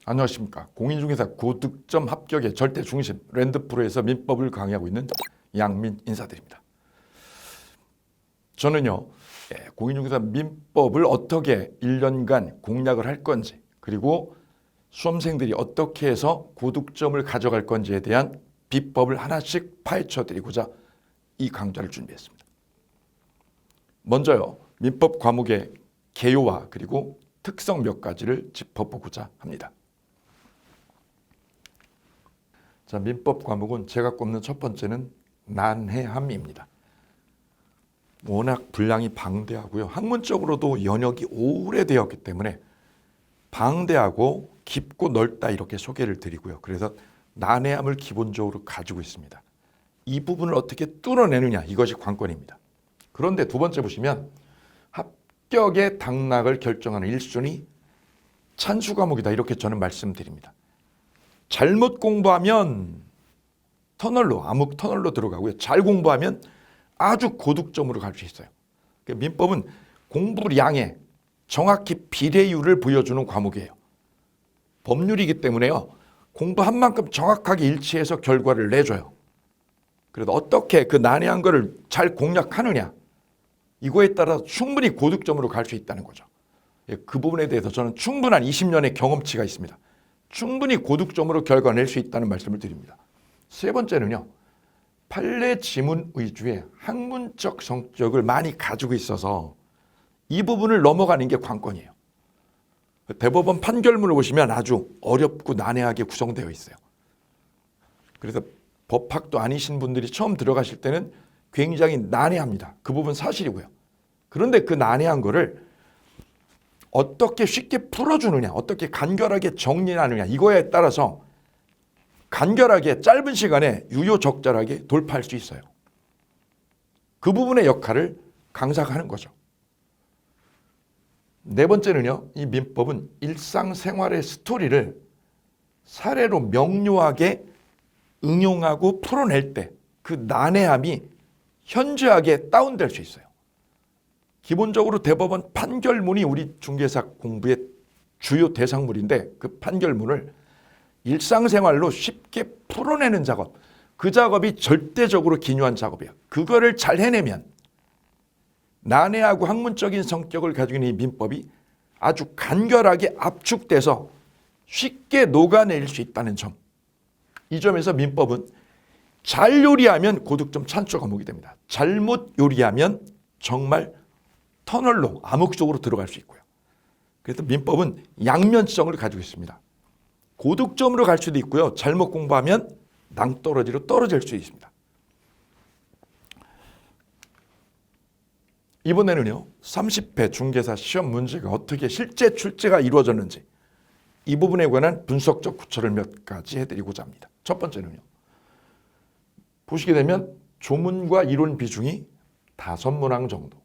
안녕하십니까. 공인중개사 고득점 합격의 절대 중심 랜드프로에서 민법을 강의하고 있는 양민 인사드립니다. 저는요, 공인중개사 민법을 어떻게 1년간 공략을 할 건지, 그리고 수험생들이 어떻게 해서 고득점을 가져갈 건지에 대한 비법을 하나씩 파헤쳐 드리고자 이 강좌를 준비했습니다. 먼저요, 민법 과목의 개요와 그리고 특성 몇 가지를 짚어보고자 합니다. 자, 민법 과목은 제가 꼽는 첫 번째는 난해함입니다. 워낙 분량이 방대하고요. 학문적으로도 연역이 오래되었기 때문에 방대하고 깊고 넓다 이렇게 소개를 드리고요. 그래서 난해함을 기본적으로 가지고 있습니다. 이 부분을 어떻게 뚫어내느냐, 이것이 관건입니다. 그런데 두 번째 보시면 합격의 당락을 결정하는 1순위 찬수 과목이다, 이렇게 저는 말씀드립니다. 잘못 공부하면 터널로, 암흑 터널로 들어가고요. 잘 공부하면 아주 고득점으로 갈 수 있어요. 민법은 공부량에 정확히 비례율을 보여주는 과목이에요. 법률이기 때문에요, 공부한 만큼 정확하게 일치해서 결과를 내줘요. 그래도 어떻게 그 난해한 거를 잘 공략하느냐, 이거에 따라 충분히 고득점으로 갈 수 있다는 거죠. 그 부분에 대해서 저는 충분한 20년의 경험치가 있습니다. 충분히 고득점으로 결과 낼 수 있다는 말씀을 드립니다. 세 번째는요, 판례 지문 위주의 학문적 성격을 많이 가지고 있어서 이 부분을 넘어가는 게 관건이에요. 대법원 판결문을 보시면 아주 어렵고 난해하게 구성되어 있어요. 그래서 법학도 아니신 분들이 처음 들어가실 때는 굉장히 난해합니다. 그 부분 사실이고요. 그런데 그 난해한 거를 어떻게 쉽게 풀어주느냐, 어떻게 간결하게 정리하느냐, 이거에 따라서 간결하게 짧은 시간에 유효적절하게 돌파할 수 있어요. 그 부분의 역할을 강사가 하는 거죠. 네 번째는요, 이 민법은 일상생활의 스토리를 사례로 명료하게 응용하고 풀어낼 때 그 난해함이 현저하게 다운될 수 있어요. 기본적으로 대법원 판결문이 우리 중개사 공부의 주요 대상물인데, 그 판결문을 일상생활로 쉽게 풀어내는 작업, 그 작업이 절대적으로 기묘한 작업이에요. 그거를 잘 해내면 난해하고 학문적인 성격을 가지고 있는 이 민법이 아주 간결하게 압축돼서 쉽게 녹아낼 수 있다는 점, 이 점에서 민법은 잘 요리하면 고득점 찬조 과목이 됩니다. 잘못 요리하면 정말 터널로 암흑 속으로 들어갈 수 있고요. 그래서 민법은 양면성을 가지고 있습니다. 고득점으로 갈 수도 있고요, 잘못 공부하면 낭떠러지로 떨어질 수 있습니다. 이번에는요, 30회 중개사 시험 문제가 어떻게 실제 출제가 이루어졌는지, 이 부분에 관한 분석적 구처를 몇 가지 해드리고자 합니다. 첫 번째는요, 보시게 되면 조문과 이론 비중이 5문항 정도.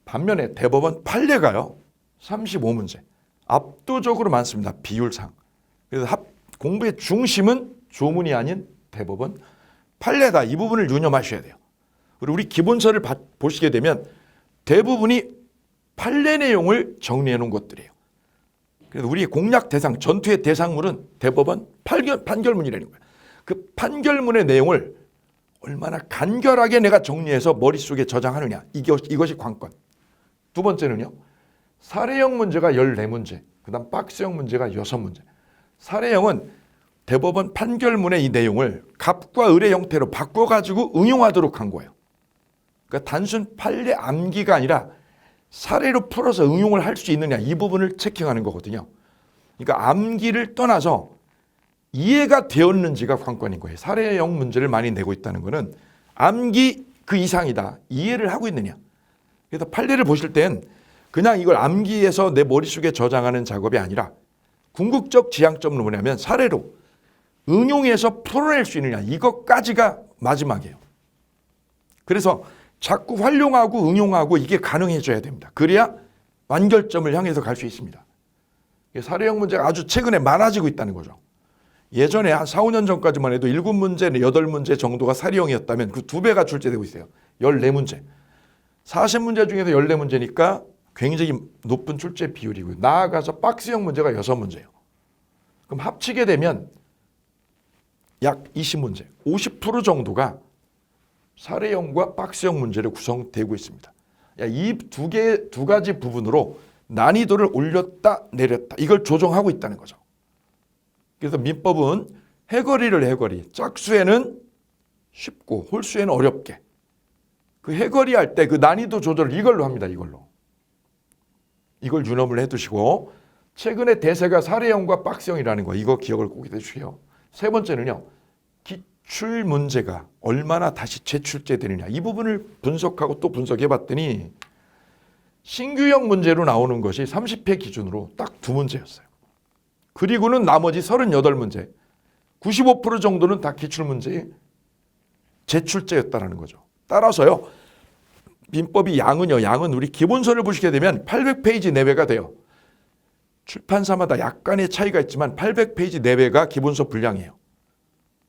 반면에 대법원 판례가요, 35문제. 압도적으로 많습니다, 비율상. 그래서 공부의 중심은 조문이 아닌 대법원 판례다, 이 부분을 유념하셔야 돼요. 그리고 우리 기본서를 보시게 되면 대부분이 판례 내용을 정리해 놓은 것들이에요. 그래서 우리의 공략 대상, 전투의 대상물은 대법원 판결문이라는 거예요. 그 판결문의 내용을 얼마나 간결하게 내가 정리해서 머릿속에 저장하느냐, 이것이 관건. 두 번째는요, 사례형 문제가 14문제, 그 다음 박스형 문제가 6문제. 사례형은 대법원 판결문의 이 내용을 갑과 을의 형태로 바꿔가지고 응용하도록 한 거예요. 그러니까 단순 판례 암기가 아니라 사례로 풀어서 응용을 할 수 있느냐, 이 부분을 체킹하는 거거든요. 그러니까 암기를 떠나서 이해가 되었는지가 관건인 거예요. 사례형 문제를 많이 내고 있다는 것은 암기 그 이상이다, 이해를 하고 있느냐. 그래서 판례를 보실 땐 그냥 이걸 암기해서 내 머릿속에 저장하는 작업이 아니라 궁극적 지향점은 뭐냐면 사례로 응용해서 풀어낼 수 있느냐, 이것까지가 마지막이에요. 그래서 자꾸 활용하고 응용하고 이게 가능해져야 됩니다. 그래야 완결점을 향해서 갈 수 있습니다. 사례형 문제가 아주 최근에 많아지고 있다는 거죠. 예전에 한 4, 5년 전까지만 해도 7문제, 8문제 정도가 사례형이었다면 그 2배가 출제되고 있어요. 14문제. 40문제 중에서 14문제니까 굉장히 높은 출제 비율이고요. 나아가서 박스형 문제가 6문제예요. 그럼 합치게 되면 약 20문제, 50% 정도가 사례형과 박스형 문제로 구성되고 있습니다. 이 두 가지 부분으로 난이도를 올렸다 내렸다 이걸 조정하고 있다는 거죠. 그래서 민법은 해거리, 짝수에는 쉽고 홀수에는 어렵게 그 해거리 할 때 그 난이도 조절을 이걸로 합니다. 이걸 유념을 해두시고 최근에 대세가 사례형과 박스형이라는 거 이거 기억을 꼭 해주시고요. 세 번째는요. 기출 문제가 얼마나 다시 재출제되느냐 이 부분을 분석하고 또 분석해봤더니 신규형 문제로 나오는 것이 30회 기준으로 딱 2문제였어요. 그리고는 나머지 38문제 95% 정도는 다 기출문제의 재출제였다는 거죠. 따라서요. 민법이 양은 우리 기본서를 보시게 되면 800페이지 내외가 돼요. 출판사마다 약간의 차이가 있지만 800페이지 내외가 기본서 분량이에요.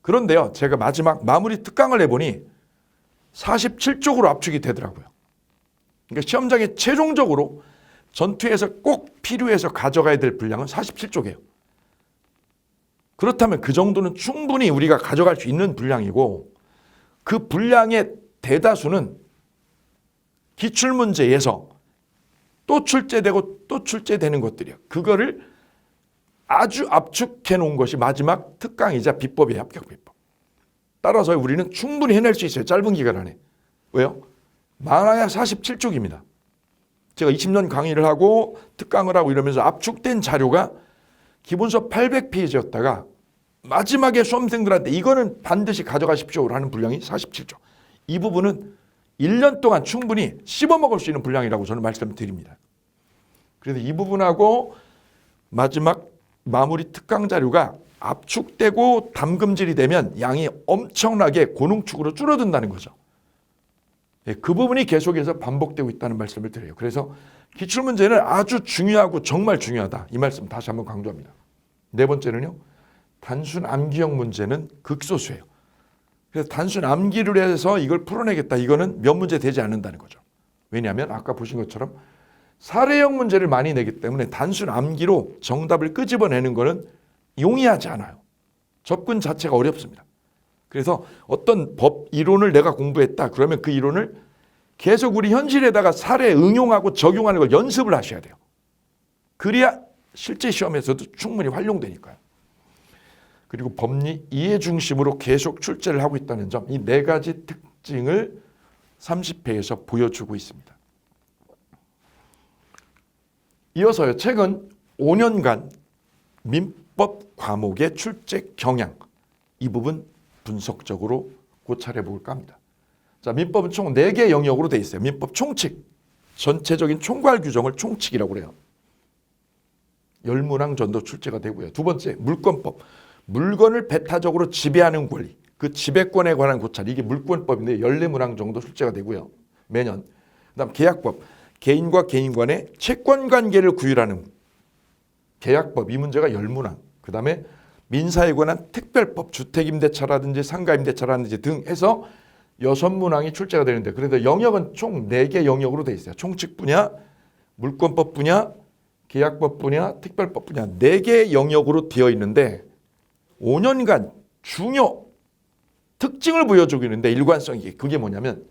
그런데요. 제가 마지막 마무리 특강을 해보니 47쪽으로 압축이 되더라고요. 그러니까 시험장에 최종적으로 전투에서 꼭 필요해서 가져가야 될 분량은 47쪽이에요. 그렇다면 그 정도는 충분히 우리가 가져갈 수 있는 분량이고 그 분량의 대다수는 기출문제에서 또 출제되고 또 출제되는 것들이에요. 그거를 아주 압축해 놓은 것이 마지막 특강이자 비법이에요. 합격 비법. 따라서 우리는 충분히 해낼 수 있어요. 짧은 기간 안에. 왜요? 많아야 47쪽입니다. 제가 20년 강의를 하고 특강을 하고 이러면서 압축된 자료가 기본서 800페이지였다가 마지막에 수험생들한테 이거는 반드시 가져가십시오라는 분량이 47쪽. 이 부분은 1년 동안 충분히 씹어먹을 수 있는 분량이라고 저는 말씀드립니다. 그래서 이 부분하고 마지막 마무리 특강 자료가 압축되고 담금질이 되면 양이 엄청나게 고농축으로 줄어든다는 거죠. 그 부분이 계속해서 반복되고 있다는 말씀을 드려요. 그래서 기출문제는 아주 중요하고 정말 중요하다. 이 말씀 다시 한번 강조합니다. 네 번째는요. 단순 암기형 문제는 극소수예요. 그래서 단순 암기를 해서 이걸 풀어내겠다. 이거는 몇 문제 되지 않는다는 거죠. 왜냐하면 아까 보신 것처럼 사례형 문제를 많이 내기 때문에 단순 암기로 정답을 끄집어내는 것은 용이하지 않아요. 접근 자체가 어렵습니다. 그래서 어떤 법 이론을 내가 공부했다. 그러면 그 이론을 계속 우리 현실에다가 사례 응용하고 적용하는 걸 연습을 하셔야 돼요. 그래야 실제 시험에서도 충분히 활용되니까요. 그리고 법리 이해 중심으로 계속 출제를 하고 있다는 점, 이 네 가지 특징을 30회에서 보여주고 있습니다. 이어서요. 최근 5년간 민법 과목의 출제 경향, 이 부분 분석적으로 고찰해 볼까 합니다. 자, 민법은 총 4개 영역으로 되어 있어요. 민법 총칙, 전체적인 총괄 규정을 총칙이라고 그래요. 열문항 정도 출제가 되고요. 두 번째, 물권법. 물건을 배타적으로 지배하는 권리, 그 지배권에 관한 고찰, 이게 물권법인데 14문항 정도 출제가 되고요. 매년. 그다음 계약법, 개인과 개인 간의 채권 관계를 구율하는 계약법, 이 문제가 10문항. 그다음에 민사에 관한 특별법, 주택임대차라든지 상가임대차라든지 등 해서 6문항이 출제가 되는데, 그래도 영역은 총 4개 영역으로 되어 있어요. 총칙 분야, 물권법 분야, 계약법 분야, 특별법 분야 4개 영역으로 되어 있는데 5년간 중요 특징을 보여주고 있는데 일관성이, 그게 뭐냐면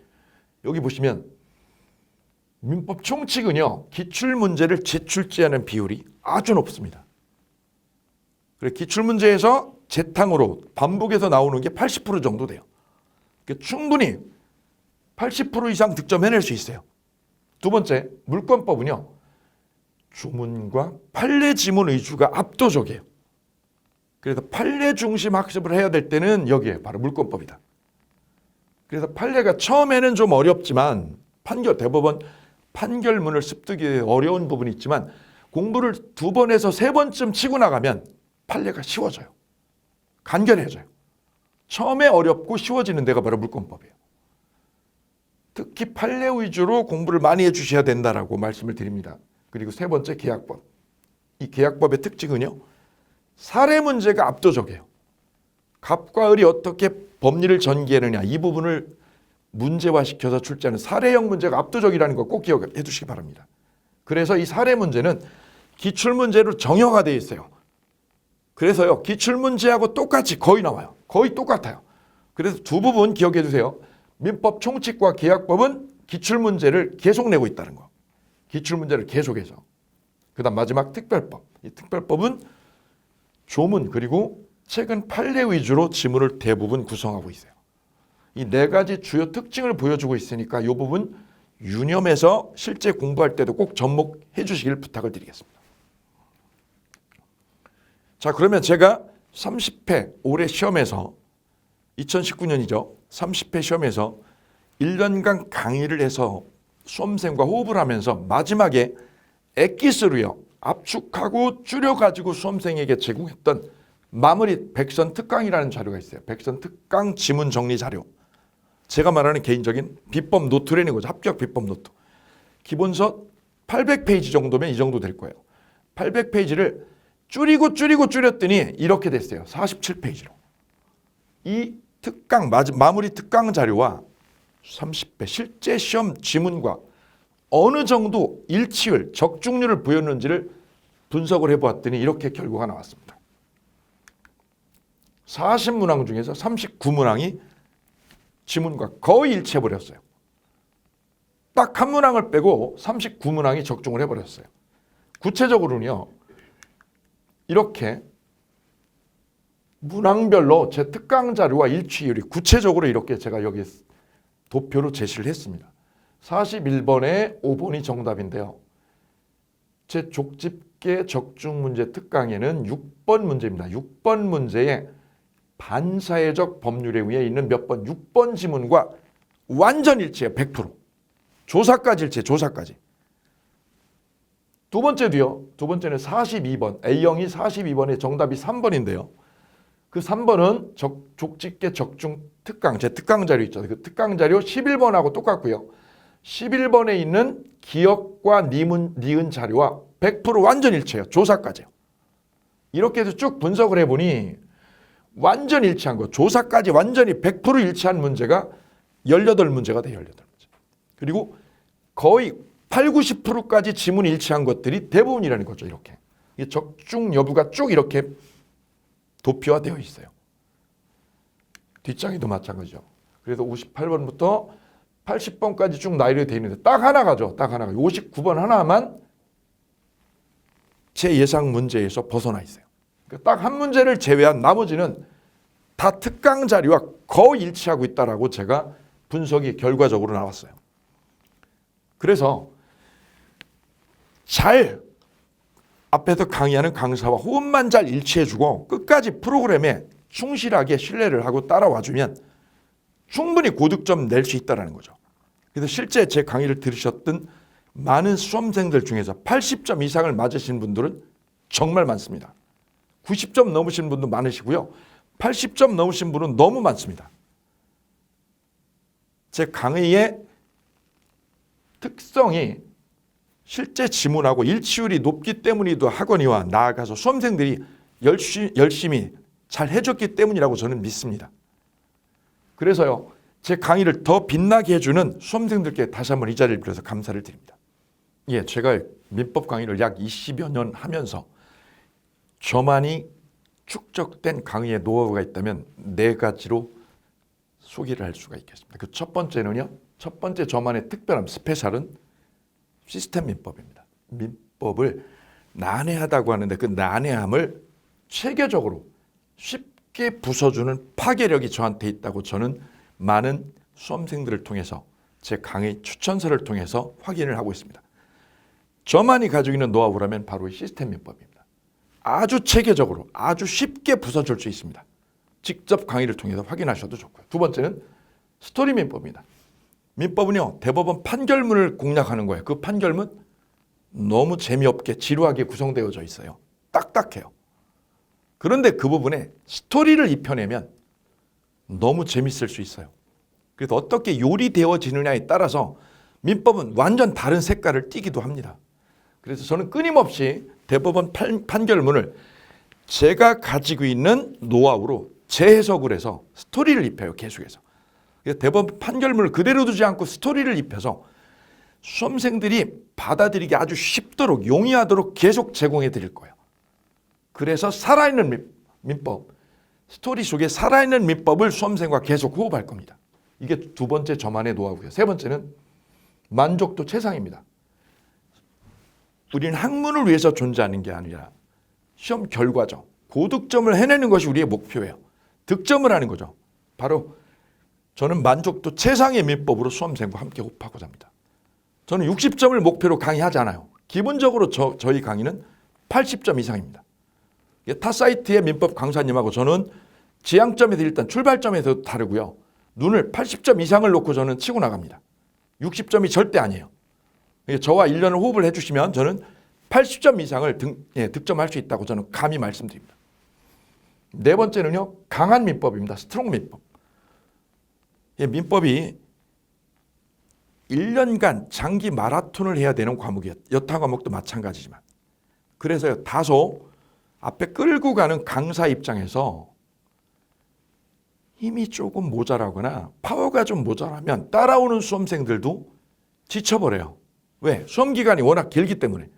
여기 보시면 민법 총칙은요. 기출문제를 재출제하는 비율이 아주 높습니다. 그래서 기출문제에서 재탕으로 반복해서 나오는 게 80% 정도 돼요. 그러니까 충분히 80% 이상 득점해낼 수 있어요. 두 번째, 물권법은요. 주문과 판례 지문 위주가 압도적이에요. 그래서 판례 중심 학습을 해야 될 때는 여기에 바로 물권법이다. 그래서 판례가 처음에는 좀 어렵지만 대법원 판결문을 습득이 어려운 부분이 있지만 공부를 2번에서 3번쯤 치고 나가면 판례가 쉬워져요. 간결해져요. 처음에 어렵고 쉬워지는 데가 바로 물권법이에요. 특히 판례 위주로 공부를 많이 해주셔야 된다라고 말씀을 드립니다. 그리고 세 번째, 계약법. 이 계약법의 특징은요. 사례 문제가 압도적이에요. 갑과 을이 어떻게 법리를 전개하느냐, 이 부분을 문제화시켜서 출제하는 사례형 문제가 압도적이라는 거 꼭 기억해 두시기 바랍니다. 그래서 이 사례 문제는 기출문제로 정형화되어 있어요. 그래서요, 기출문제하고 똑같이 거의 나와요. 거의 똑같아요. 그래서 두 부분 기억해 두세요. 민법 총칙과 계약법은 기출문제를 계속 내고 있다는 거. 기출문제를 계속해서. 그 다음 마지막 특별법. 이 특별법은 조문 그리고 최근 판례 위주로 지문을 대부분 구성하고 있어요. 이 네 가지 주요 특징을 보여주고 있으니까 이 부분 유념해서 실제 공부할 때도 꼭 접목해 주시길 부탁을 드리겠습니다. 자, 그러면 제가 30회 올해 시험에서 2019년이죠. 30회 시험에서 1년간 강의를 해서 수험생과 호흡을 하면서 마지막에 엑기스로요. 압축하고 줄여가지고 수험생에게 제공했던 마무리 백선 특강이라는 자료가 있어요. 백선 특강 지문 정리 자료. 제가 말하는 개인적인 비법 노트라는 거죠. 합격 비법 노트. 기본서 800페이지 정도면 이 정도 될 거예요. 800페이지를 줄였더니 이렇게 됐어요. 47페이지로. 이 특강 마무리 특강 자료와 30회 실제 시험 지문과 어느 정도 일치율, 적중률을 보였는지를 분석을 해보았더니 이렇게 결과가 나왔습니다. 40문항 중에서 39문항이 지문과 거의 일치해버렸어요. 딱 한 문항을 빼고 39문항이 적중을 해버렸어요. 구체적으로는요. 이렇게 문항별로 제 특강 자료와 일치율이 구체적으로 이렇게 제가 여기 도표로 제시를 했습니다. 41번에 5번이 정답인데요. 제 족집게 적중문제 특강에는 6번 문제입니다. 6번 문제에 반사회적 법률에 의해 있는 몇 번, 6번 지문과 완전 일치해요. 100%. 조사까지 일치해, 조사까지. 두 번째도요. 두 번째는 42번, A형이 42번에 정답이 3번인데요. 그 3번은 족집게 적중 특강, 제 특강 자료 있죠. 그 특강 자료 11번하고 똑같고요. 11번에 있는 기억과 니은 자료와 100% 완전 일치해요. 조사까지요. 이렇게 해서 쭉 분석을 해보니 완전 일치한 거, 조사까지 완전히 100% 일치한 문제가 18문제가 돼요. 18문제. 그리고 거의 8, 90%까지 지문이 일치한 것들이 대부분이라는 거죠. 이렇게. 적중 여부가 쭉 이렇게 도표화되어 있어요. 뒷장에도 마찬가지죠. 그래서 58번부터 80번까지 쭉 나열이 되어 있는데 딱 하나가죠. 딱 하나가. 59번 하나만 제 예상 문제에서 벗어나 있어요. 그러니까 딱 한 문제를 제외한 나머지는 다 특강 자료와 거의 일치하고 있다라고 제가 분석이 결과적으로 나왔어요. 그래서 잘 앞에서 강의하는 강사와 호흡만 잘 일치해주고 끝까지 프로그램에 충실하게 신뢰를 하고 따라와주면 충분히 고득점 낼 수 있다는 거죠. 그래서 실제 제 강의를 들으셨던 많은 수험생들 중에서 80점 이상을 맞으신 분들은 정말 많습니다. 90점 넘으신 분도 많으시고요. 80점 넘으신 분은 너무 많습니다. 제 강의의 특성이 실제 지문하고 일치율이 높기 때문이기도 하거니와 나아가서 수험생들이 열심히 잘 해줬기 때문이라고 저는 믿습니다. 그래서요. 제 강의를 더 빛나게 해주는 수험생들께 다시 한번 이 자리를 빌어서 감사를 드립니다. 예, 제가 민법 강의를 약 20여 년 하면서 저만이 축적된 강의의 노하우가 있다면 4가지로 소개를 할 수가 있겠습니다. 그 첫 번째는요. 첫 번째 저만의 특별함, 스페셜은 시스템 민법입니다. 민법을 난해하다고 하는데 그 난해함을 체계적으로 쉽게 부숴주는 파괴력이 저한테 있다고 저는 많은 수험생들을 통해서 제 강의 추천서를 통해서 확인을 하고 있습니다. 저만이 가지고 있는 노하우라면 바로 이 시스템 민법입니다. 아주 체계적으로 아주 쉽게 부숴줄 수 있습니다. 직접 강의를 통해서 확인하셔도 좋고요. 두 번째는 스토리 민법입니다. 민법은요. 대법원 판결문을 공략하는 거예요. 그 판결문 너무 재미없게 지루하게 구성되어져 있어요. 딱딱해요. 그런데 그 부분에 스토리를 입혀내면 너무 재밌을 수 있어요. 그래서 어떻게 요리되어지느냐에 따라서 민법은 완전 다른 색깔을 띠기도 합니다. 그래서 저는 끊임없이 대법원 판결문을 제가 가지고 있는 노하우로 재해석을 해서 스토리를 입혀요. 계속해서. 그래서 대법원 판결문을 그대로 두지 않고 스토리를 입혀서 수험생들이 받아들이기 아주 쉽도록 용이하도록 계속 제공해 드릴 거예요. 그래서 살아있는 민법, 스토리 속에 살아있는 민법을 수험생과 계속 호흡할 겁니다. 이게 두 번째 저만의 노하우고요. 세 번째는 만족도 최상입니다. 우리는 학문을 위해서 존재하는 게 아니라 시험 결과죠. 고득점을 해내는 것이 우리의 목표예요. 득점을 하는 거죠. 바로 저는 만족도 최상의 민법으로 수험생과 함께 호흡하고자 합니다. 저는 60점을 목표로 강의하지 않아요. 기본적으로 저희 강의는 80점 이상입니다. 타 사이트의 민법 강사님하고 저는 지향점에서 일단 출발점에서 다르고요. 눈을 80점 이상을 놓고 저는 치고 나갑니다. 60점이 절대 아니에요. 저와 1년을 호흡을 해주시면 저는 80점 이상을 득점할 수 있다고 저는 감히 말씀드립니다. 네 번째는요. 강한 민법입니다. 스트롱 민법. 민법이 1년간 장기 마라톤을 해야 되는 과목이에요. 여타 과목도 마찬가지지만. 그래서 다소 앞에 끌고 가는 강사 입장에서 힘이 조금 모자라거나 파워가 좀 모자라면 따라오는 수험생들도 지쳐버려요. 왜? 수험 기간이 워낙 길기 때문에.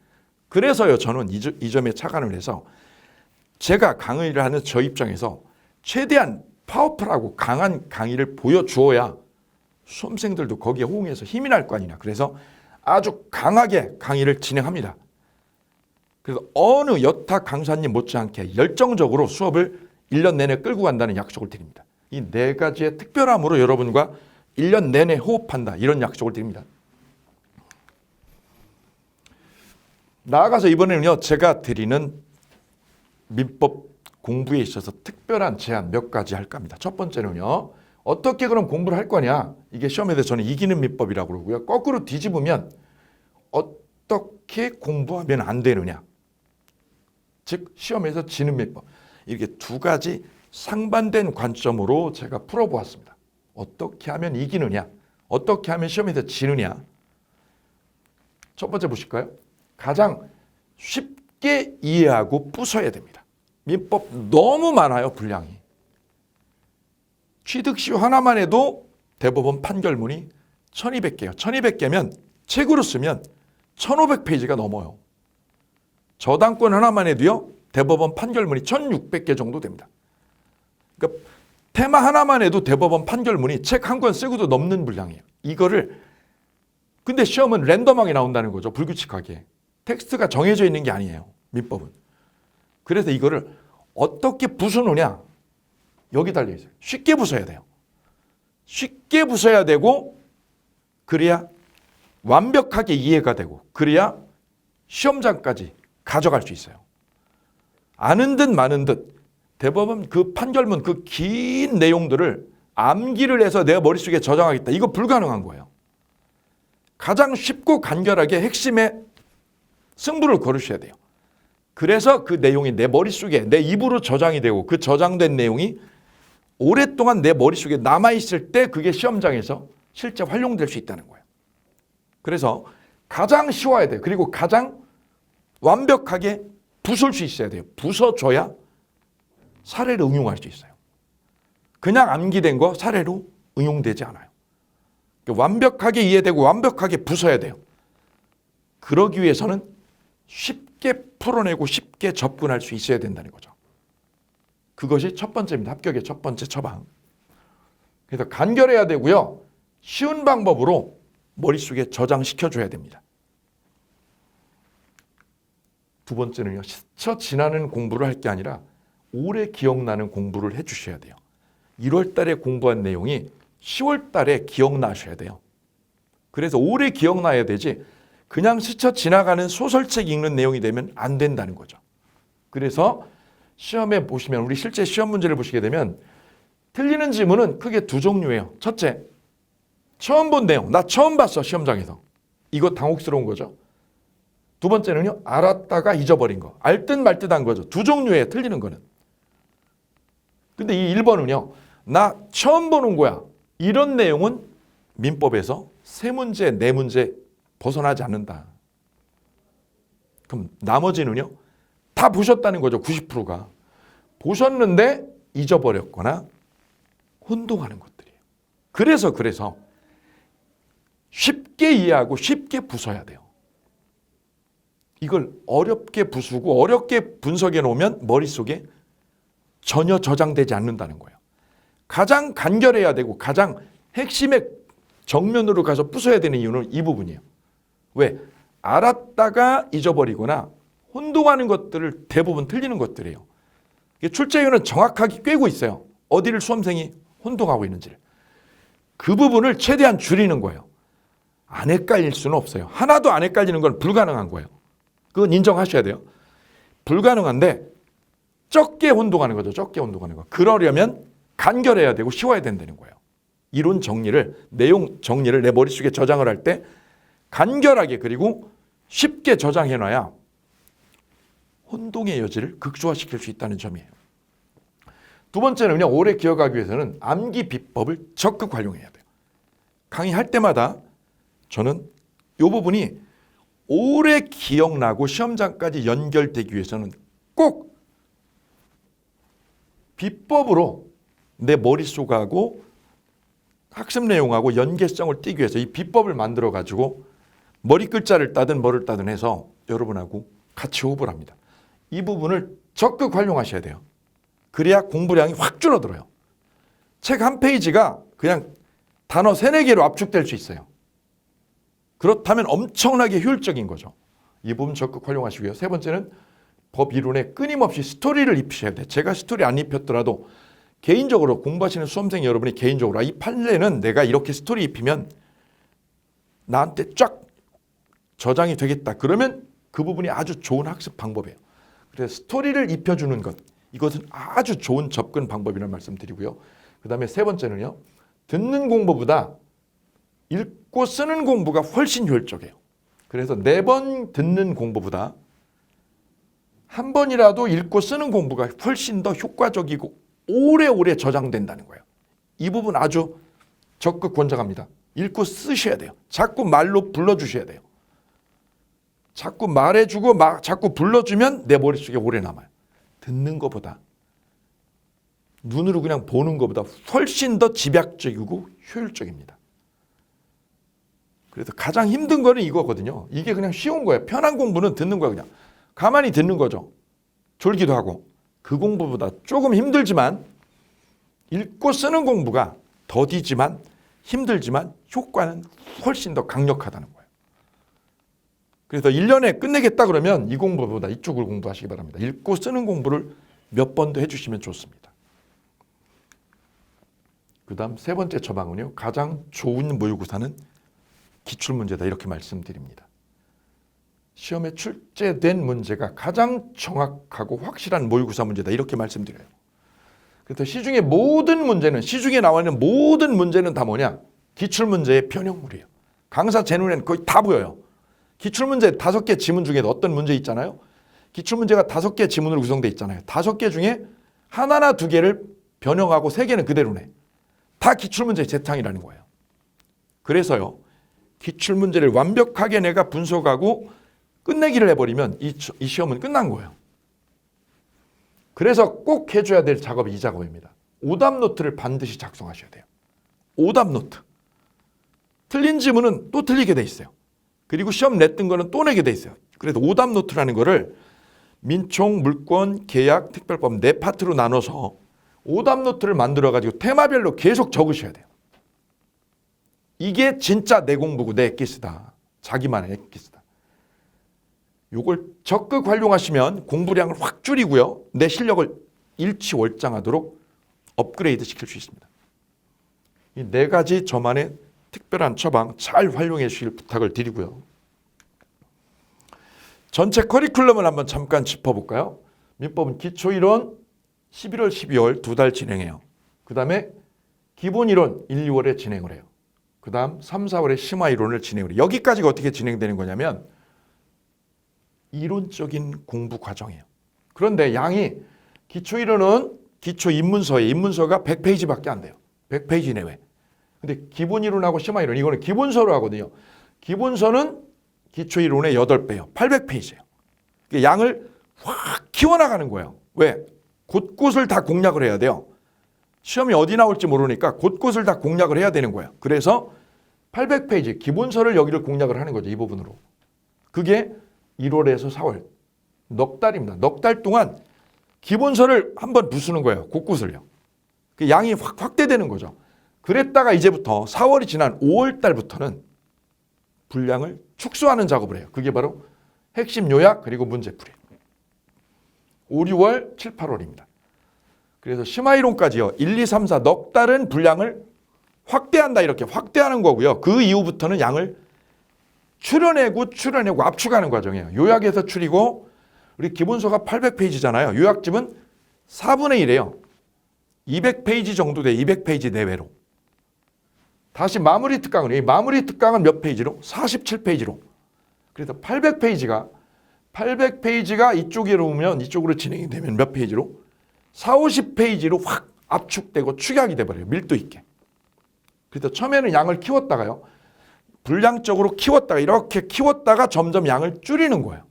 그래서요, 저는 이 점에 착안을 해서 제가 강의를 하는 저 입장에서 최대한 파워풀하고 강한 강의를 보여주어야 수험생들도 거기에 호응해서 힘이 날 거 아니냐. 그래서 아주 강하게 강의를 진행합니다. 그래서 어느 여타 강사님 못지않게 열정적으로 수업을 1년 내내 끌고 간다는 약속을 드립니다. 이 네 가지의 특별함으로 여러분과 1년 내내 호흡한다. 이런 약속을 드립니다. 나아가서 이번에는요. 제가 드리는 민법 공부에 있어서 특별한 제안 몇 가지 할까 합니다. 첫 번째는요. 어떻게 그럼 공부를 할 거냐. 이게 시험에 저는 이기는 민법이라고 그러고요. 거꾸로 뒤집으면 어떻게 공부하면 안 되느냐. 즉 시험에서 지는 민법. 이렇게 두 가지 상반된 관점으로 제가 풀어보았습니다. 어떻게 하면 이기느냐. 어떻게 하면 시험에서 지느냐. 첫 번째 보실까요? 가장 쉽게 이해하고 부숴야 됩니다. 민법 너무 많아요. 분량이. 취득시효 하나만 해도 대법원 판결문이 1200개요. 1200개면 책으로 쓰면 1500페이지가 넘어요. 저당권 하나만 해도요. 대법원 판결문이 1600개 정도 됩니다. 그러니까 테마 하나만 해도 대법원 판결문이 책 한 권 쓰고도 넘는 분량이에요. 이거를 근데 시험은 랜덤하게 나온다는 거죠. 불규칙하게. 텍스트가 정해져 있는 게 아니에요. 민법은. 그래서 이거를 어떻게 부수느냐. 여기 달려 있어요. 쉽게 부숴야 돼요. 쉽게 부숴야 되고 그래야 완벽하게 이해가 되고 그래야 시험장까지 가져갈 수 있어요. 아는 듯 마는 듯 대법원 그 판결문 그 긴 내용들을 암기를 해서 내 머릿속에 저장하겠다. 이거 불가능한 거예요. 가장 쉽고 간결하게 핵심의 승부를 걸으셔야 돼요. 그래서 그 내용이 내 머릿속에 내 입으로 저장이 되고 그 저장된 내용이 오랫동안 내 머릿속에 남아있을 때 그게 시험장에서 실제 활용될 수 있다는 거예요. 그래서 가장 쉬워야 돼요. 그리고 가장 완벽하게 부술 수 있어야 돼요. 부숴줘야 사례를 응용할 수 있어요. 그냥 암기된 거 사례로 응용되지 않아요. 완벽하게 이해되고 완벽하게 부숴야 돼요. 그러기 위해서는 쉽게 풀어내고 쉽게 접근할 수 있어야 된다는 거죠. 그것이 첫 번째입니다. 합격의 첫 번째 처방. 그래서 간결해야 되고요. 쉬운 방법으로 머릿속에 저장시켜줘야 됩니다. 두 번째는요. 스쳐 지나는 공부를 할 게 아니라 오래 기억나는 공부를 해주셔야 돼요. 1월 달에 공부한 내용이 10월 달에 기억나셔야 돼요. 그래서 오래 기억나야 되지 그냥 스쳐 지나가는 소설책 읽는 내용이 되면 안 된다는 거죠. 그래서 시험에 보시면 우리 실제 시험 문제를 보시게 되면 틀리는 지문은 크게 두 종류예요. 첫째, 처음 본 내용. 나 처음 봤어 시험장에서. 이거 당혹스러운 거죠. 두 번째는요. 알았다가 잊어버린 거. 알 듯 말 듯한 거죠. 두 종류예요. 틀리는 거는. 근데 이 1번은요. 나 처음 보는 거야. 이런 내용은 민법에서 세 문제, 네 문제 벗어나지 않는다. 그럼 나머지는요. 다 보셨다는 거죠. 90%가. 보셨는데 잊어버렸거나 혼동하는 것들이에요. 그래서 쉽게 이해하고 쉽게 부숴야 돼요. 이걸 어렵게 부수고 어렵게 분석해 놓으면 머릿속에 전혀 저장되지 않는다는 거예요. 가장 간결해야 되고 가장 핵심의 정면으로 가서 부숴야 되는 이유는 이 부분이에요. 왜? 알았다가 잊어버리거나 혼동하는 것들을 대부분 틀리는 것들이에요. 출제위원은 정확하게 꿰고 있어요. 어디를 수험생이 혼동하고 있는지를. 그 부분을 최대한 줄이는 거예요. 안 헷갈릴 수는 없어요. 하나도 안 헷갈리는 건 불가능한 거예요. 그건 인정하셔야 돼요. 불가능한데 적게 혼동하는 거죠. 적게 혼동하는 거. 그러려면 간결해야 되고 쉬워야 된다는 거예요. 이론 정리를, 내용 정리를 내 머릿속에 저장을 할 때 간결하게 그리고 쉽게 저장해놔야 혼동의 여지를 극소화시킬 수 있다는 점이에요. 두 번째는요. 오래 기억하기 위해서는 암기 비법을 적극 활용해야 돼요. 강의할 때마다 저는 이 부분이 오래 기억나고 시험장까지 연결되기 위해서는 꼭 비법으로 내 머릿속하고 학습 내용하고 연계성을 띄기 위해서 이 비법을 만들어 가지고 머리 글자를 따든 뭐를 따든 해서 여러분하고 같이 호흡을 합니다. 이 부분을 적극 활용하셔야 돼요. 그래야 공부량이 확 줄어들어요. 책 한 페이지가 그냥 단어 3-4개로 압축될 수 있어요. 그렇다면 엄청나게 효율적인 거죠. 이 부분 적극 활용하시고요. 세 번째는 법 이론에 끊임없이 스토리를 입히셔야 돼요. 제가 스토리 안 입혔더라도 개인적으로 공부하시는 수험생 여러분이 개인적으로 이 판례는 내가 이렇게 스토리 입히면 나한테 쫙 저장이 되겠다. 그러면 그 부분이 아주 좋은 학습 방법이에요. 그래서 스토리를 입혀주는 것. 이것은 아주 좋은 접근 방법이라는 말씀 드리고요. 그 다음에 세 번째는요. 듣는 공부보다 읽고 쓰는 공부가 훨씬 효율적이에요. 그래서 4번 듣는 공부보다 한 번이라도 읽고 쓰는 공부가 훨씬 더 효과적이고 오래오래 저장된다는 거예요. 이 부분 아주 적극 권장합니다. 읽고 쓰셔야 돼요. 자꾸 말로 불러주셔야 돼요. 자꾸 말해주고 자꾸 불러주면 내 머릿속에 오래 남아요. 듣는 것보다 눈으로 그냥 보는 것보다 훨씬 더 집약적이고 효율적입니다. 그래서 가장 힘든 거는 이거거든요. 이게 그냥 쉬운 거예요. 편한 공부는 듣는 거예요. 그냥 가만히 듣는 거죠. 졸기도 하고. 그 공부보다 조금 힘들지만 읽고 쓰는 공부가 더디지만 힘들지만 효과는 훨씬 더 강력하다는 거예요. 그래서 1년에 끝내겠다 그러면 이 공부보다 이쪽을 공부하시기 바랍니다. 읽고 쓰는 공부를 몇 번 더 해주시면 좋습니다. 그 다음 세 번째 처방은요. 가장 좋은 모의고사는 기출문제다 이렇게 말씀드립니다. 시험에 출제된 문제가 가장 정확하고 확실한 모의고사 문제다 이렇게 말씀드려요. 그래서 시중에 나와 있는 모든 문제는 다 뭐냐? 기출문제의 변형물이에요. 강사 제 눈에는 거의 다 보여요. 기출문제 5개 지문 중에도 어떤 문제 있잖아요. 기출문제가 5개 지문으로 구성되어 있잖아요. 5개 중에 하나나 2개를 변형하고 3개는 그대로네. 다 기출문제 재탕이라는 거예요. 그래서요. 기출문제를 완벽하게 내가 분석하고 끝내기를 해버리면 이 시험은 끝난 거예요. 그래서 꼭 해줘야 될 작업이 이 작업입니다. 오답 노트를 반드시 작성하셔야 돼요. 오답 노트. 틀린 지문은 또 틀리게 돼 있어요. 그리고 시험 냈던 거는 또 내게 돼 있어요. 그래서 오답 노트라는 거를 민총, 물권, 계약, 특별법 4파트로 나눠서 오답 노트를 만들어가지고 테마별로 계속 적으셔야 돼요. 이게 진짜 내 공부고 내 엑기스다. 자기만의 엑기스다. 요걸 적극 활용하시면 공부량을 확 줄이고요. 내 실력을 일취월장하도록 업그레이드 시킬 수 있습니다. 이 4가지 저만의 특별한 처방 잘 활용해 주실 부탁을 드리고요. 전체 커리큘럼을 한번 잠깐 짚어볼까요? 민법은 기초이론 11월, 12월 2달 진행해요. 그 다음에 기본이론 1, 2월에 진행을 해요. 그 다음 3, 4월에 심화이론을 진행을 해요. 여기까지가 어떻게 진행되는 거냐면 이론적인 공부 과정이에요. 그런데 양이 기초이론은 기초입문서에 입문서가 100페이지밖에 안 돼요. 100페이지 내외. 근데 기본이론하고 심화이론 이거는 기본서로 하거든요. 기본서는 기초이론의 8배예요. 800페이지예요. 양을 확 키워나가는 거예요. 왜? 곳곳을 다 공략을 해야 돼요. 시험이 어디 나올지 모르니까 곳곳을 다 공략을 해야 되는 거예요. 그래서 800페이지 기본서를 여기를 공략을 하는 거죠. 이 부분으로. 그게 1월에서 4월 넉 달입니다. 넉 달 동안 기본서를 한번 부수는 거예요. 곳곳을요. 그 양이 확대되는 거죠. 그랬다가 이제부터 4월이 지난 5월 달부터는 분량을 축소하는 작업을 해요. 그게 바로 핵심 요약 그리고 문제풀이에요. 5, 6월, 7, 8월입니다. 그래서 심화이론까지요. 1, 2, 3, 4 넉 달은 분량을 확대한다 이렇게 확대하는 거고요. 그 이후부터는 양을 추려내고 압축하는 과정이에요. 요약에서 추리고 우리 기본서가 800페이지잖아요. 요약집은 4분의 1이에요. 200페이지 정도 돼. 200페이지 내외로. 다시 마무리 특강은 이 마무리 특강은 몇 페이지로? 47페이지로. 그래서 800페이지가 이쪽으로 오면 이쪽으로 진행이 되면 몇 페이지로? 4, 50페이지로 확 압축되고 축약이 돼버려요. 밀도 있게. 그래서 처음에는 양을 키웠다가요. 분량적으로 키웠다가 이렇게 키웠다가 점점 양을 줄이는 거예요.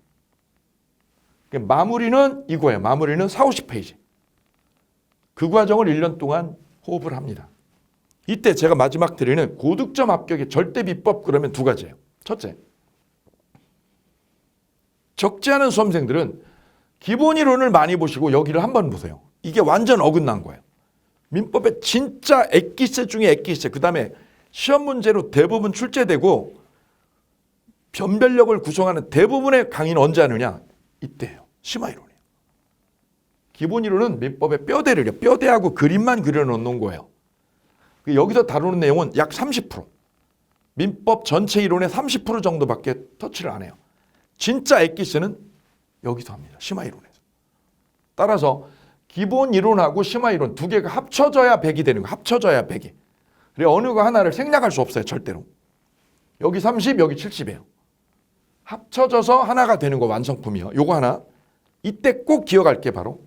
마무리는 이거예요. 마무리는 4, 50페이지. 그 과정을 1년 동안 호흡을 합니다. 이때 제가 마지막 드리는 고득점 합격의 절대 비법 그러면 두 가지예요. 첫째, 적지 않은 수험생들은 기본 이론을 많이 보시고 여기를 한번 보세요. 이게 완전 어긋난 거예요. 민법의 진짜 엑기세 중에 엑기세, 그 다음에 시험 문제로 대부분 출제되고 변별력을 구성하는 대부분의 강의는 언제 하느냐? 이때예요. 심화이론이에요. 기본 이론은 민법의 뼈대를요. 뼈대하고 그림만 그려놓는 거예요. 여기서 다루는 내용은 약 30%. 민법 전체 이론의 30% 정도밖에 터치를 안 해요. 진짜 엑기스는 여기서 합니다. 심화이론에서. 따라서 기본 이론하고 심화이론 두 개가 합쳐져야 100이 되는 거예요. 합쳐져야 100이. 그래 어느 거 하나를 생략할 수 없어요. 절대로. 여기 30, 여기 70이에요. 합쳐져서 하나가 되는 거 완성품이요. 요거 하나. 이때 꼭 기억할 게 바로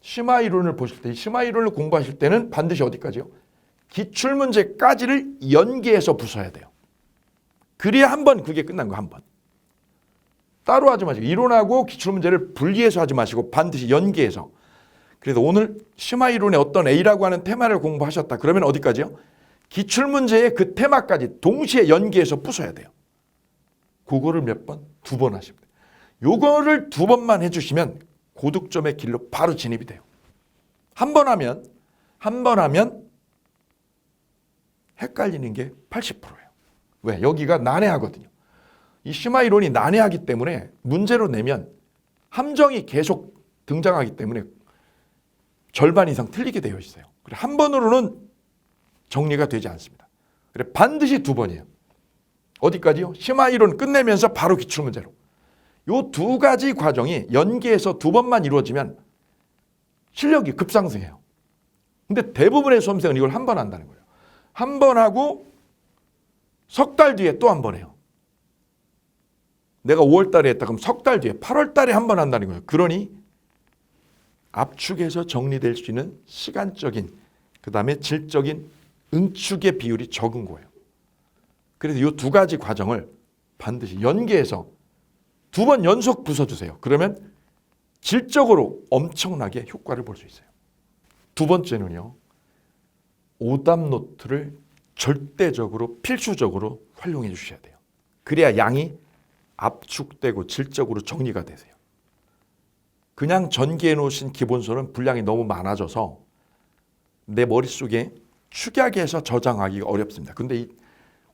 심화이론을 보실 때, 이 심화이론을 공부하실 때는 반드시 어디까지요? 기출문제까지를 연계해서 부숴야 돼요. 그래야 한 번 그게 끝난 거 한 번. 따로 하지 마시고 이론하고 기출문제를 분리해서 하지 마시고 반드시 연계해서. 그래서 오늘 심화이론의 어떤 A라고 하는 테마를 공부하셨다. 그러면 어디까지요? 기출문제의 그 테마까지 동시에 연계해서 부숴야 돼요. 그거를 몇 번? 2번 하시면 돼요. 요거를 2번만 해주시면 고득점의 길로 바로 진입이 돼요. 한 번 하면 헷갈리는 게 80%예요. 왜? 여기가 난해하거든요. 이 심화이론이 난해하기 때문에 문제로 내면 함정이 계속 등장하기 때문에 절반 이상 틀리게 되어 있어요. 그래 한 번으로는 정리가 되지 않습니다. 그래 반드시 2번이에요. 어디까지요? 심화이론 끝내면서 바로 기출문제로. 요 두 가지 과정이 연계해서 2번만 이루어지면 실력이 급상승해요. 근데 대부분의 수험생은 이걸 한 번 한다는 거예요. 한 번 하고 석 달 뒤에 또 한 번 해요. 내가 5월 달에 했다 그럼 석 달 뒤에 8월 달에 한 번 한다는 거예요. 그러니 압축해서 정리될 수 있는 시간적인 그다음에 질적인 응축의 비율이 적은 거예요. 그래서 이 두 가지 과정을 반드시 연계해서 2번 연속 부숴주세요. 그러면 질적으로 엄청나게 효과를 볼 수 있어요. 두 번째는요. 오답 노트를 절대적으로 필수적으로 활용해 주셔야 돼요. 그래야 양이 압축되고 질적으로 정리가 되세요. 그냥 전기해 놓으신 기본서는 분량이 너무 많아져서 내 머릿속에 축약해서 저장하기가 어렵습니다. 근데 이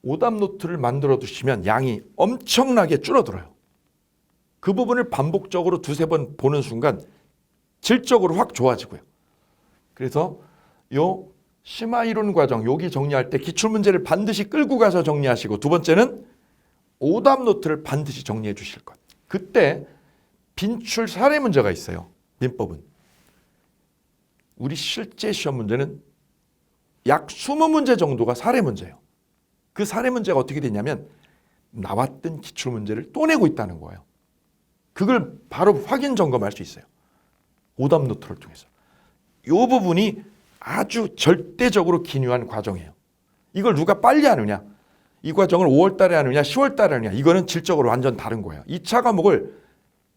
오답 노트를 만들어 두시면 양이 엄청나게 줄어들어요. 그 부분을 반복적으로 2-3번 보는 순간 질적으로 확 좋아지고요. 그래서 요 심화이론 과정 여기 정리할 때 기출문제를 반드시 끌고 가서 정리하시고 두 번째는 오답 노트를 반드시 정리해 주실 것. 그때 빈출 사례 문제가 있어요. 민법은. 우리 실제 시험 문제는 약 20문제 정도가 사례 문제예요. 그 사례 문제가 어떻게 되냐면 나왔던 기출문제를 또 내고 있다는 거예요. 그걸 바로 확인 점검할 수 있어요. 오답 노트를 통해서. 이 부분이 아주 절대적으로 기묘한 과정이에요. 이걸 누가 빨리 하느냐, 이 과정을 5월 달에 하느냐 10월 달에 하느냐, 이거는 질적으로 완전 다른 거예요. 2차 과목을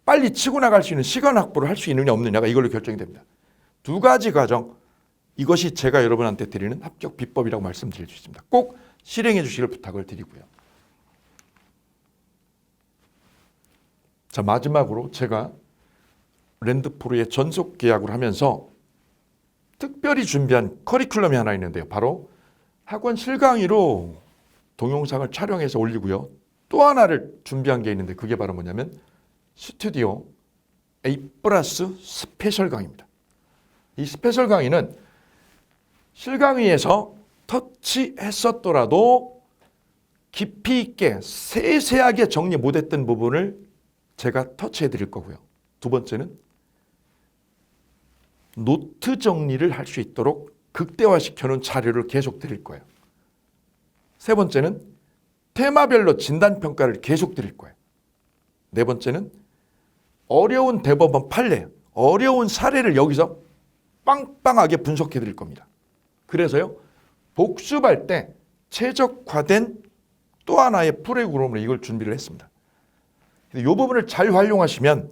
빨리 치고 나갈 수 있는 시간 확보를 할 수 있느냐 없느냐가 이걸로 결정이 됩니다. 두 가지 과정, 이것이 제가 여러분한테 드리는 합격 비법이라고 말씀드릴 수 있습니다. 꼭 실행해 주시길 부탁을 드리고요. 자, 마지막으로 제가 랜드프로의 전속 계약을 하면서 특별히 준비한 커리큘럼이 하나 있는데요. 바로 학원 실강의로 동영상을 촬영해서 올리고요. 또 하나를 준비한 게 있는데 그게 바로 뭐냐면 스튜디오 A+ 스페셜 강의입니다. 이 스페셜 강의는 실강의에서 터치했었더라도 깊이 있게 세세하게 정리 못했던 부분을 제가 터치해 드릴 거고요. 두 번째는 노트 정리를 할 수 있도록 극대화시켜놓은 자료를 계속 드릴 거예요. 세 번째는 테마별로 진단평가를 계속 드릴 거예요. 네 번째는 어려운 대법원 판례, 어려운 사례를 여기서 빵빵하게 분석해 드릴 겁니다. 그래서요, 복습할 때 최적화된 또 하나의 프로그램으로 이걸 준비를 했습니다. 이 부분을 잘 활용하시면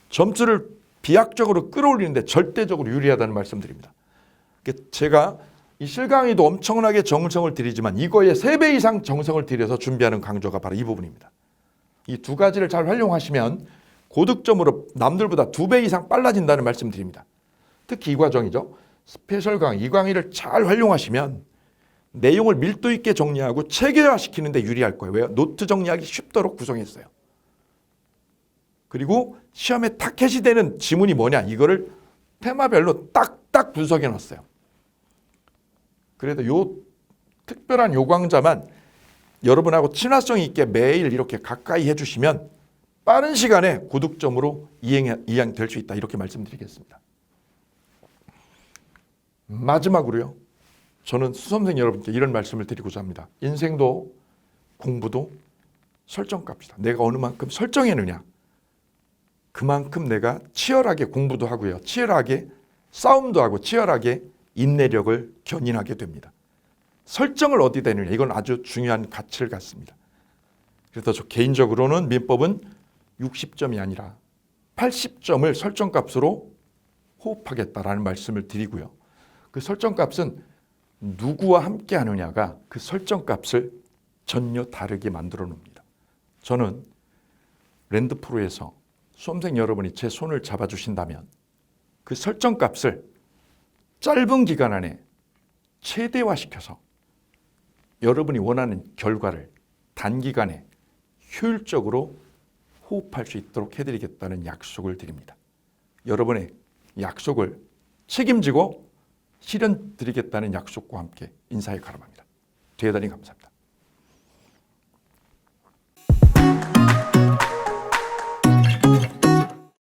점수를 비약적으로 끌어올리는데 절대적으로 유리하다는 말씀드립니다. 제가 이 실강의도 엄청나게 정성을 들이지만 이거에 3배 이상 정성을 들여서 준비하는 강좌가 바로 이 부분입니다. 이 두 가지를 잘 활용하시면 고득점으로 남들보다 2배 이상 빨라진다는 말씀드립니다. 특히 이 과정이죠. 스페셜 강의, 이 강의를 잘 활용하시면 내용을 밀도 있게 정리하고 체계화시키는 데 유리할 거예요. 왜요? 노트 정리하기 쉽도록 구성했어요. 그리고 시험에 타켓이 되는 지문이 뭐냐? 이거를 테마별로 딱딱 분석해 놨어요. 그래도 요 특별한 요강자만 여러분하고 친화성 있게 매일 이렇게 가까이 해주시면 빠른 시간에 고득점으로 이행될 수 있다. 이렇게 말씀드리겠습니다. 마지막으로요. 저는 수험생 여러분께 이런 말씀을 드리고자 합니다. 인생도 공부도 설정값이다. 내가 어느 만큼 설정해느냐. 그만큼 내가 치열하게 공부도 하고요. 치열하게 싸움도 하고 치열하게 인내력을 견인하게 됩니다. 설정을 어디 되느냐. 이건 아주 중요한 가치를 갖습니다. 그래서 저 개인적으로는 민법은 60점이 아니라 80점을 설정값으로 호흡하겠다라는 말씀을 드리고요. 그 설정값은 누구와 함께 하느냐가 그 설정값을 전혀 다르게 만들어 놓습니다. 저는 랜드프로에서 수험생 여러분이 제 손을 잡아주신다면 그 설정값을 짧은 기간 안에 최대화시켜서 여러분이 원하는 결과를 단기간에 효율적으로 호흡할 수 있도록 해드리겠다는 약속을 드립니다. 여러분의 약속을 책임지고 실현 드리겠다는 약속과 함께 인사에 가름합니다. 대단히 감사합니다.